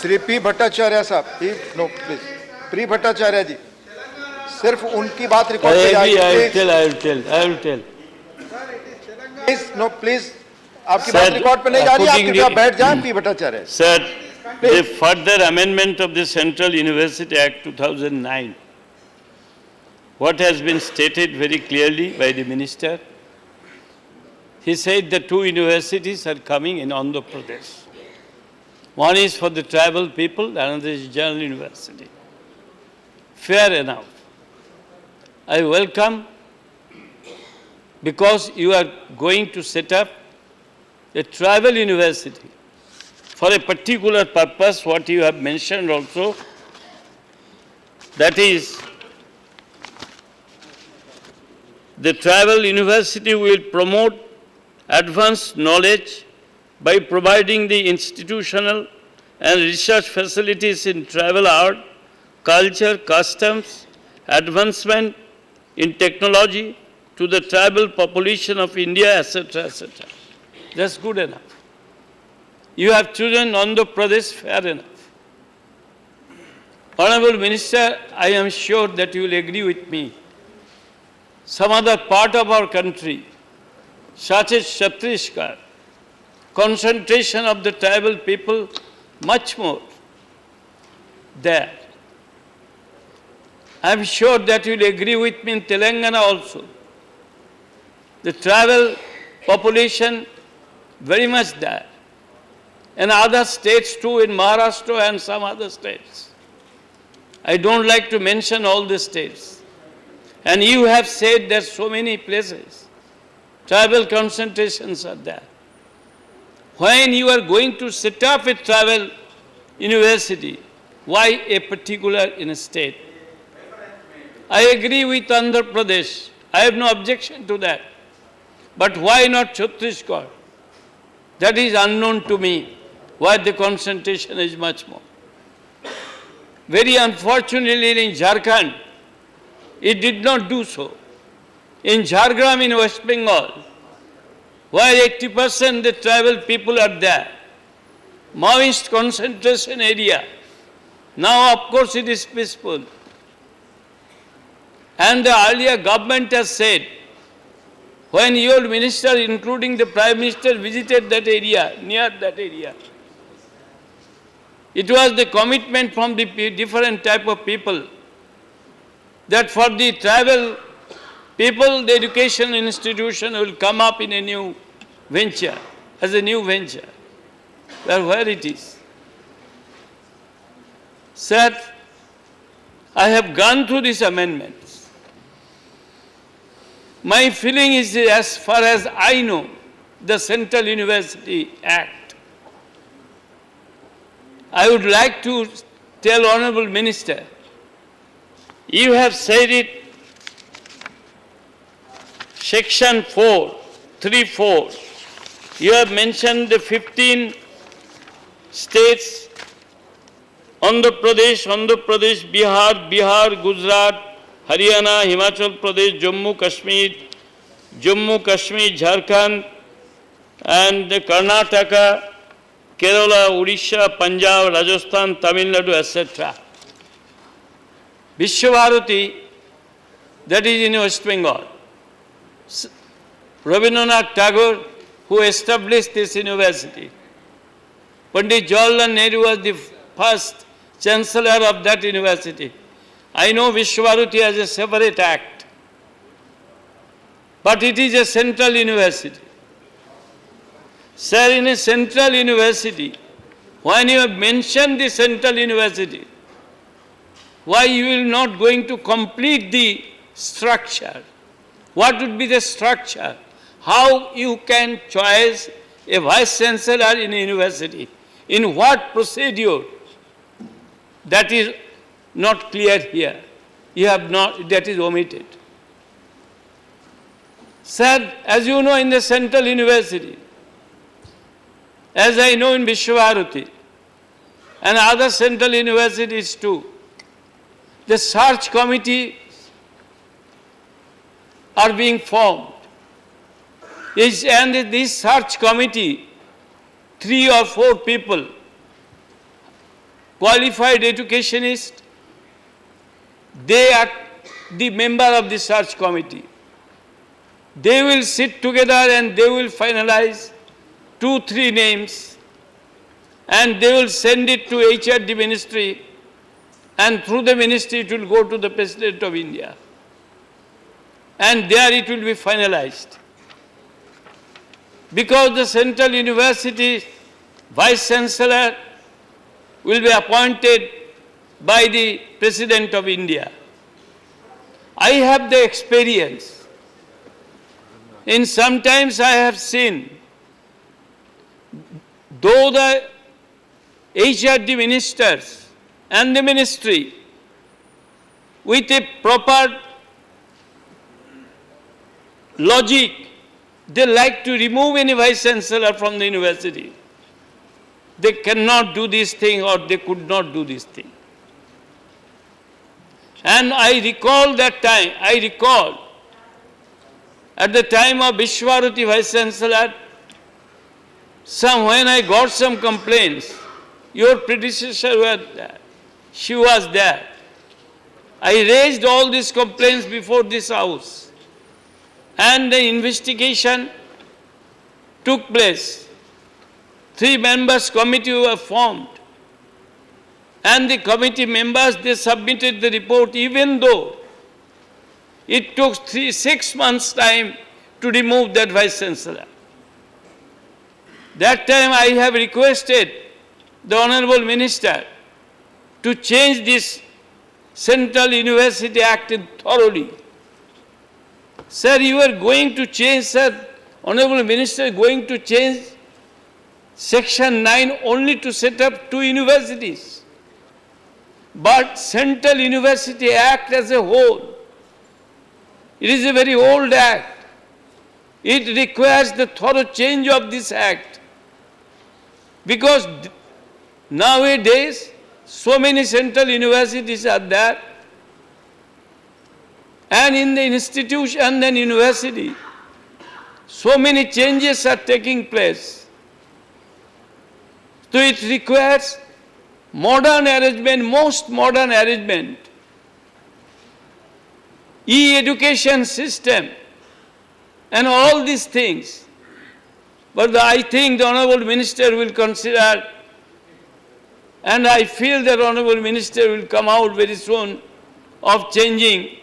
Shri P Bhattacharya साहब, no please, प्री भट्टाचार्य जी, सिर्फ उनकी बात रिकॉर्ड पे जाएगी। I will tell. Please, no please, आपकी बात रिकॉर्ड पे नहीं जा रही है, आप कृपया बैठ जाएं। P Bhattacharya Sir, the further amendment of the Central University Act 2009, what has been stated very clearly by the minister, he said the two universities are coming in Andhra Pradesh. One is for the tribal people, another is General University. Fair enough. I welcome, because you are going to set up a tribal university for a particular purpose, what you have mentioned also, that is, the tribal university will promote advanced knowledge by providing the institutional and research facilities in tribal art, culture, customs, advancement in technology to the tribal population of India, etc., etc. That's good enough. You have chosen Andhra Pradesh, fair enough. Honorable Minister, I am sure that you will agree with me. Some other part of our country, such as Chhattisgarh, concentration of the tribal people much more there. I am sure that you will agree with me in Telangana also. The tribal population very much there. And other states too, in Maharashtra and some other states. I don't like to mention all the states. And you have said that so many places, tribal concentrations are there. When you are going to set up a tribal university, why a particular in a state? I agree with Andhra Pradesh. I have no objection to that. But why not Chhattisgarh? That is unknown to me, why the concentration is much more. Very unfortunately in Jharkhand, it did not do so. In Jhargram in West Bengal, where 80% the tribal people are there, Maoist concentration area. Now, of course, it is peaceful. And the earlier government has said, when your minister, including the Prime Minister, visited that area, near that area, it was the commitment from the different type of people that for the tribal people, the education institution will come up in a new venture, as a new venture. Well, where it is. Sir, I have gone through these amendments. My feeling is, as far as I know, the Central University Act, I would like to tell Honorable Minister, you have said it, Section 434, you have mentioned the 15 states, Andhra Pradesh, Bihar, Gujarat, Haryana, Himachal Pradesh, Jammu Kashmir, Jharkhand, and Karnataka, Kerala, Odisha, Punjab, Rajasthan, Tamil Nadu, etc. Vishwabharati, that is in West Bengal. Rabindranath Tagore, who established this university. Pandit Jawaharlal Nehru was the first chancellor of that university. I know Vishwabharati has a separate act, but it is a central university. Sir, in a central university, when you have mentioned the central university, why you will not going to complete the structure? What would be the structure? How you can choose a vice chancellor in a university? In what procedure? That is not clear here. You have not, that is omitted. Sir, as you know, in the Central University, as I know in Vishwabharati and other central universities too, the search committee are being formed. And this search committee, 3 or 4 people qualified educationists. They are the member of the search committee. They will sit together and they will finalize 2-3 names and they will send it to HRD ministry, and through the ministry it will go to the President of India. And there it will be finalized. Because the Central University Vice Chancellor will be appointed by the President of India. I have the experience. In sometimes I have seen, though the HRD ministers and the ministry with a proper logic, they like to remove any vice chancellor from the university. They cannot do this thing or they could not do this thing. And I recall that time, at the time of Vishwaruti vice chancellor, when I got some complaints, your predecessor was there, she was there. I raised all these complaints before this house, and the investigation took place. 3 members committee were formed, and the committee members, they submitted the report, even though it took 6 months' time to remove that vice chancellor. That time I have requested the Honorable Minister to change this Central University Act thoroughly. Sir, you are going to change, sir, Honorable Minister, going to change Section 9 only to set up 2 universities. But Central University Act as a whole, it is a very old act. It requires the thorough change of this act. Because nowadays, so many central universities are there, and in the institution and university, so many changes are taking place. So it requires modern arrangement, most modern arrangement, e-education system, and all these things. But I think the Honorable Minister will consider, and I feel that Honorable Minister will come out very soon of changing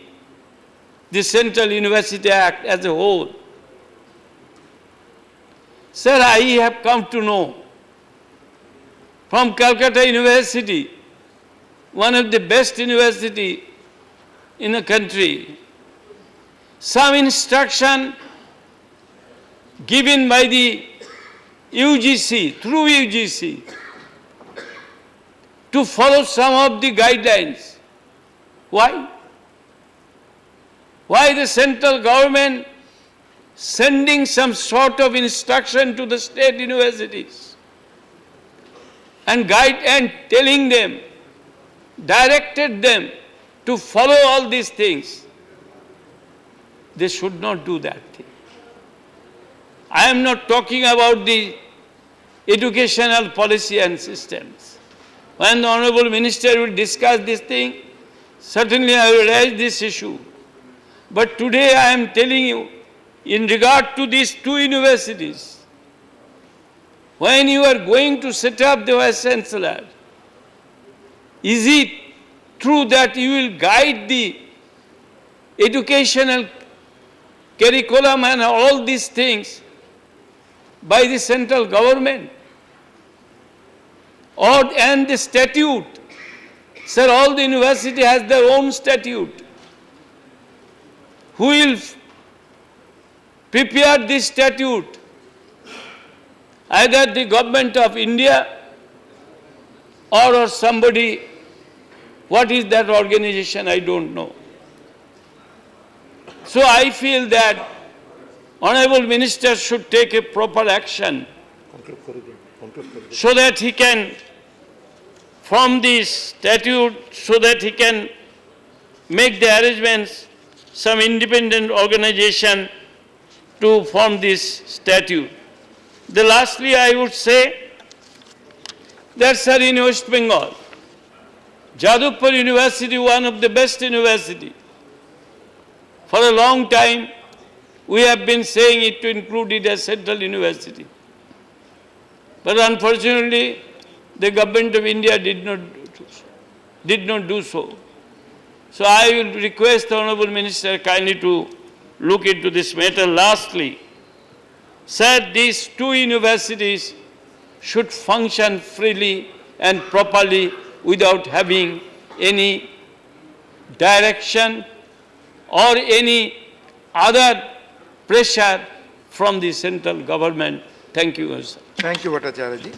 the Central University Act as a whole. Sir, I have come to know from Calcutta University, one of the best university in the country, some instruction given by the UGC, through UGC, to follow some of the guidelines. Why? Why the central government sending some sort of instruction to the state universities and guide and telling them, directed them to follow all these things? They should not do that thing. I am not talking about the educational policy and systems. When the Honorable Minister will discuss this thing, certainly I will raise this issue. But today I am telling you, in regard to these 2 universities, when you are going to set up the Vice Chancellor, is it true that you will guide the educational curriculum and all these things by the central government? And the statute. Sir, all the university has their own statute. Who will prepare this statute? Either the government of India or somebody. What is that organization? I don't know. So I feel that Honorable Minister should take a proper action so that he can form this statute, so that he can make the arrangements, some independent organization to form this statute. Lastly, I would say that, sir, in West Bengal, Jadavpur University, one of the best university. For a long time, we have been saying it to include it as central university. But unfortunately, the government of India did not do so. So I will request the Honorable Minister kindly to look into this matter. Lastly, said these two universities should function freely and properly without having any direction or any other pressure from the central government. Thank you, sir. Thank you, Bhattacharya ji.